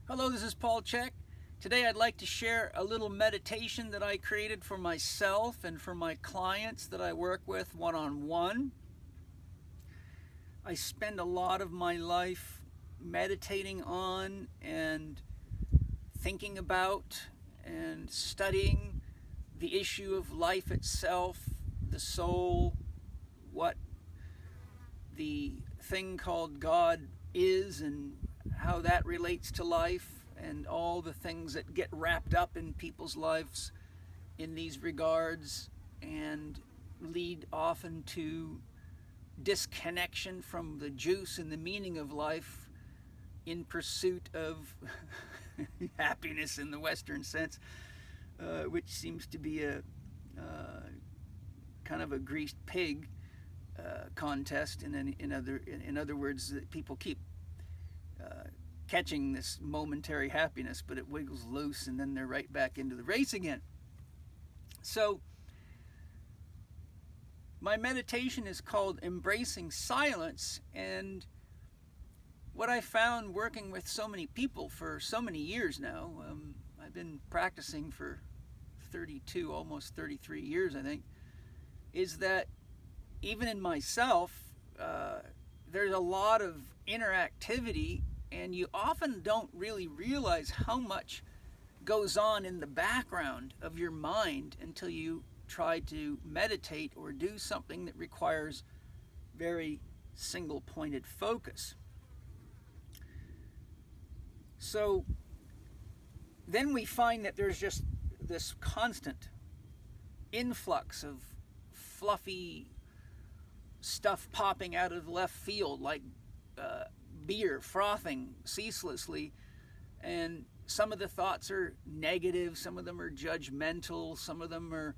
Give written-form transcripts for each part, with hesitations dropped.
Hello, this is Paul Chek. Today I'd like to share a little meditation that I created for myself and for my clients that I work with one-on-one. I spend a lot of my life meditating on and thinking about and studying the issue of life itself, the soul, what the thing called God is and how that relates to life, and all the things that get wrapped up in people's lives in these regards and lead often to disconnection from the juice and the meaning of life in pursuit of happiness in the Western sense, which seems to be a kind of a greased pig contest. In other words, that people keep catching this momentary happiness, but it wiggles loose and then they're right back into the race again. So my meditation is called Embracing Silence, and what I found working with so many people for so many years now, I've been practicing for 32, almost 33 years, I think, is that even in myself, there's a lot of interactivity, and you often don't really realize how much goes on in the background of your mind until you try to meditate or do something that requires very single pointed focus. So then we find that there's just this constant influx of fluffy stuff popping out of left field, like beer frothing ceaselessly, and some of the thoughts are negative, some of them are judgmental, some of them are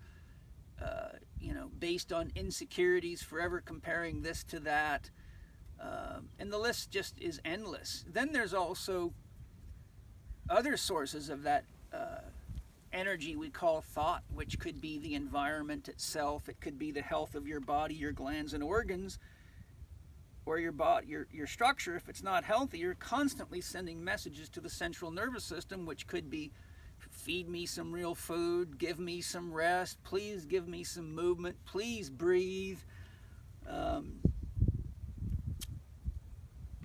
based on insecurities, forever comparing this to that, and the list just is endless. Then there's also other sources of that energy we call thought, which could be the environment itself, it could be the health of your body, your glands and organs, or your body, your structure. If it's not healthy, you're constantly sending messages to the central nervous system, which could be feed me some real food, give me some rest, please give me some movement, please breathe,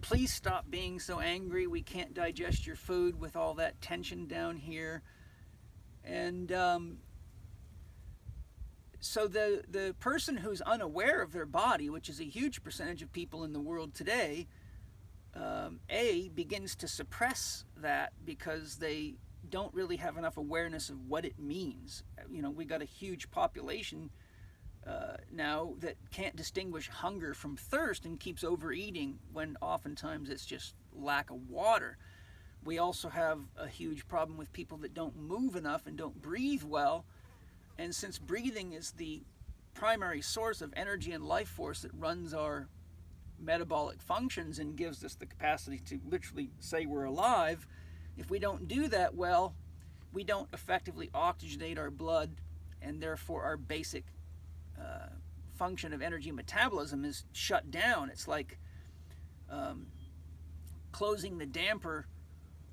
please stop being so angry, we can't digest your food with all that tension down here. And so the person who's unaware of their body, which is a huge percentage of people in the world today, begins to suppress that because they don't really have enough awareness of what it means. We got a huge population now that can't distinguish hunger from thirst and keeps overeating when oftentimes it's just lack of water. We also have a huge problem with people that don't move enough and don't breathe well. And since breathing is the primary source of energy and life force that runs our metabolic functions and gives us the capacity to literally say we're alive, if we don't do that well, we don't effectively oxygenate our blood, and therefore our basic function of energy metabolism is shut down. It's like closing the damper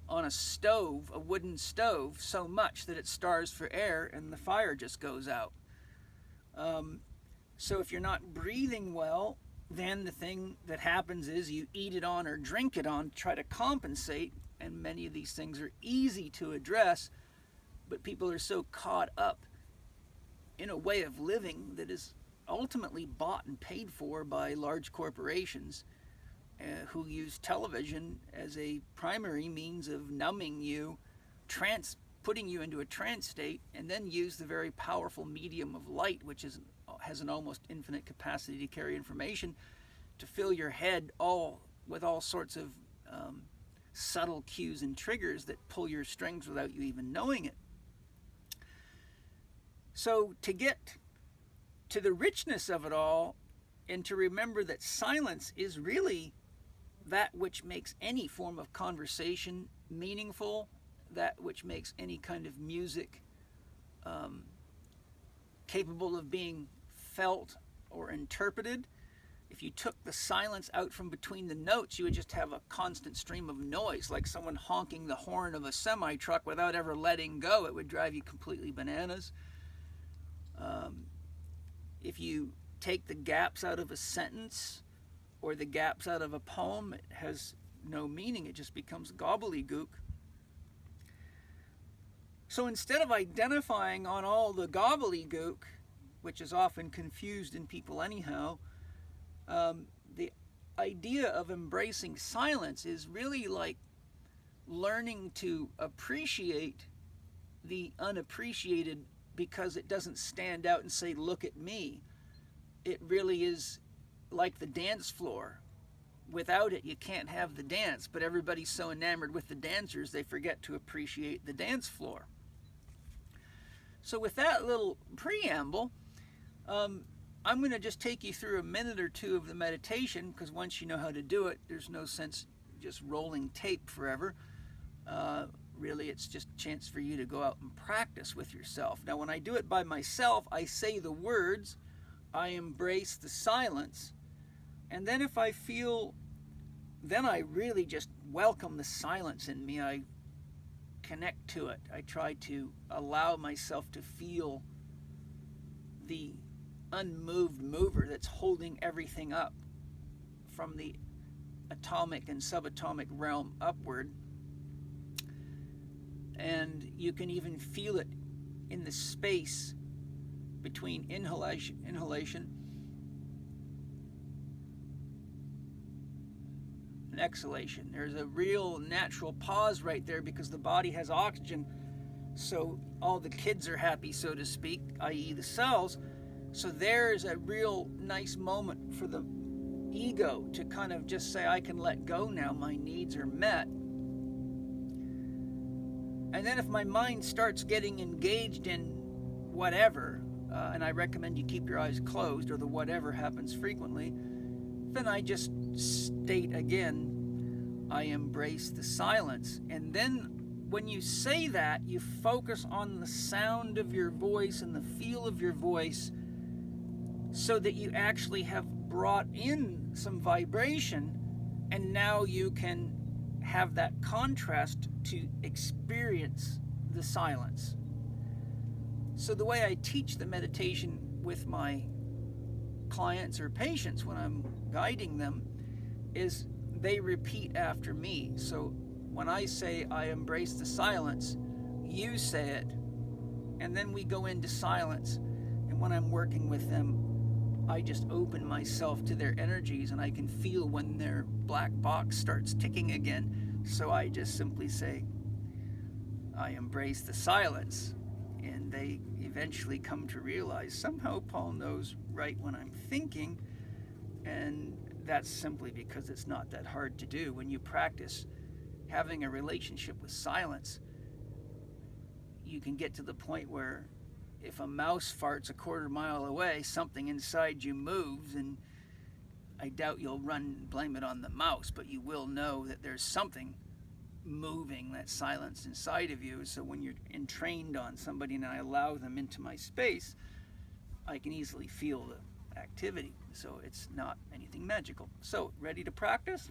on a stove, a wooden stove, so much that it starves for air and the fire just goes out. So if you're not breathing well, then the thing that happens is you eat it on or drink it on to try to compensate, and many of these things are easy to address, but people are so caught up in a way of living that is ultimately bought and paid for by large corporations who use television as a primary means of numbing you, putting you into a trance state, and then use the very powerful medium of light, which has an almost infinite capacity to carry information, to fill your head with all sorts of subtle cues and triggers that pull your strings without you even knowing it. So to get to the richness of it all, and to remember that silence is really that which makes any form of conversation meaningful, that which makes any kind of music capable of being felt or interpreted, if you took the silence out from between the notes, you would just have a constant stream of noise, like someone honking the horn of a semi-truck without ever letting go. It would drive you completely bananas. If you take the gaps out of a sentence or the gaps out of a poem, it has no meaning. It just becomes gobbledygook. So instead of identifying on all the gobbledygook, which is often confused in people anyhow, the idea of embracing silence is really like learning to appreciate the unappreciated, because it doesn't stand out and say, look at me. It really is like the dance floor. Without it, you can't have the dance, but everybody's so enamored with the dancers, they forget to appreciate the dance floor. So with that little preamble, I'm going to just take you through a minute or two of the meditation, because once you know how to do it, there's no sense just rolling tape forever. Really, it's just a chance for you to go out and practice with yourself. Now, when I do it by myself, I say the words, I embrace the silence, and then if I feel, then I really just welcome the silence in me. I connect to it. I try to allow myself to feel the unmoved mover that's holding everything up from the atomic and subatomic realm upward. And you can even feel it in the space between inhalation and exhalation. There's a real natural pause right there because the body has oxygen, so all the kids are happy, so to speak, i.e. the cells. So there's a real nice moment for the ego to kind of just say, I can let go now, my needs are met. And then if my mind starts getting engaged in whatever, and I recommend you keep your eyes closed, or the whatever happens frequently, then I just state again, I embrace the silence. And then when you say that, you focus on the sound of your voice and the feel of your voice, so that you actually have brought in some vibration, and now you can have that contrast to experience the silence. So the way I teach the meditation with my clients or patients when I'm guiding them is they repeat after me. So when I say I embrace the silence, you say it, and then we go into silence. And when I'm working with them, I just open myself to their energies, and I can feel when their black box starts ticking again. So I just simply say, I embrace the silence. And they eventually come to realize, somehow Paul knows right when I'm thinking. And that's simply because it's not that hard to do. When you practice having a relationship with silence, you can get to the point where if a mouse farts a quarter mile away, something inside you moves, and I doubt you'll run and blame it on the mouse, but you will know that there's something moving, that silence inside of you. So when you're entrained on somebody and I allow them into my space, I can easily feel the activity. So it's not anything magical. So, ready to practice?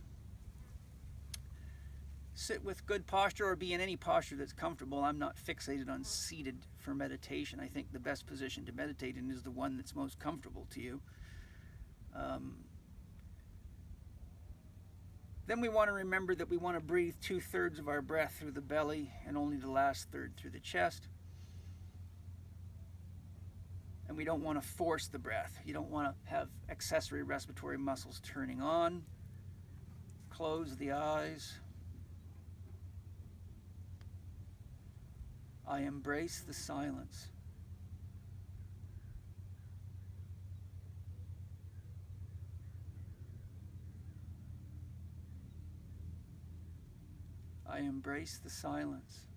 Sit with good posture, or be in any posture that's comfortable. I'm not fixated on seated for meditation. I think the best position to meditate in is the one that's most comfortable to you. Then we want to remember that we want to breathe 2/3 of our breath through the belly and only the last third through the chest. And we don't want to force the breath. You don't want to have accessory respiratory muscles turning on. Close the eyes. I embrace the silence. I embrace the silence.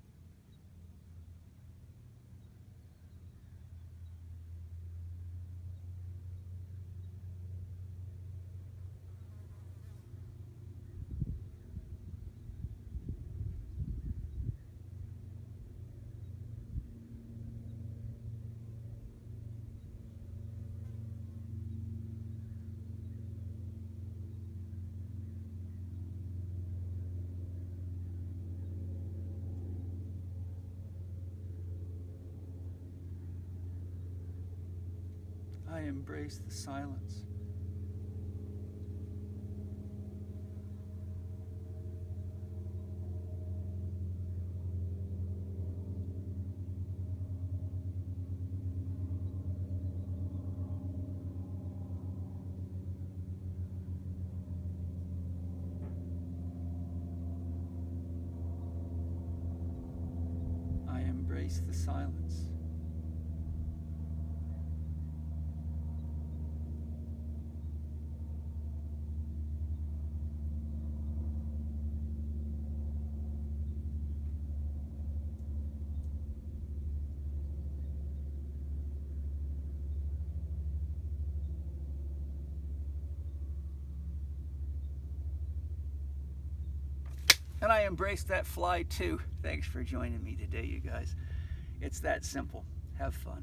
I embrace the silence. I embrace the silence. And I embraced that fly too. Thanks for joining me today, you guys. It's that simple. Have fun.